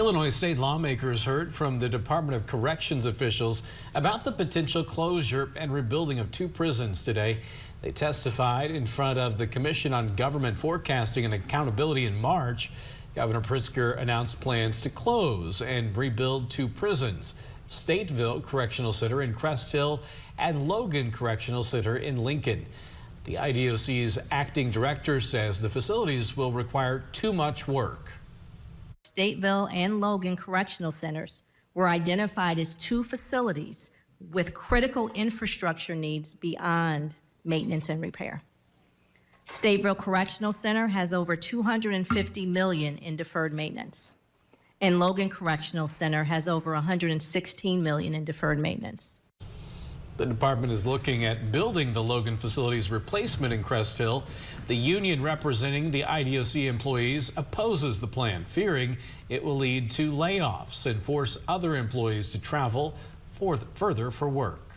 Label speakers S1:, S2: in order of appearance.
S1: Illinois state lawmakers heard from the Department of Corrections officials about the potential closure and rebuilding of 2 prisons today. They testified in front of the Commission on Government Forecasting and Accountability in March. Governor Pritzker announced plans to close and rebuild 2 prisons, Stateville Correctional Center in Crest Hill and Logan Correctional Center in Lincoln. The IDOC's acting director says the facilities will require too much work.
S2: Stateville and Logan Correctional Centers were identified as 2 facilities with critical infrastructure needs beyond maintenance and repair. Stateville Correctional Center has over $250 million in deferred maintenance, and Logan Correctional Center has over $116 million in deferred maintenance.
S1: The department is looking at building the Logan facility's replacement in Crest Hill. The union representing the IDOC employees opposes the plan, fearing it will lead to layoffs and force other employees to travel further for work.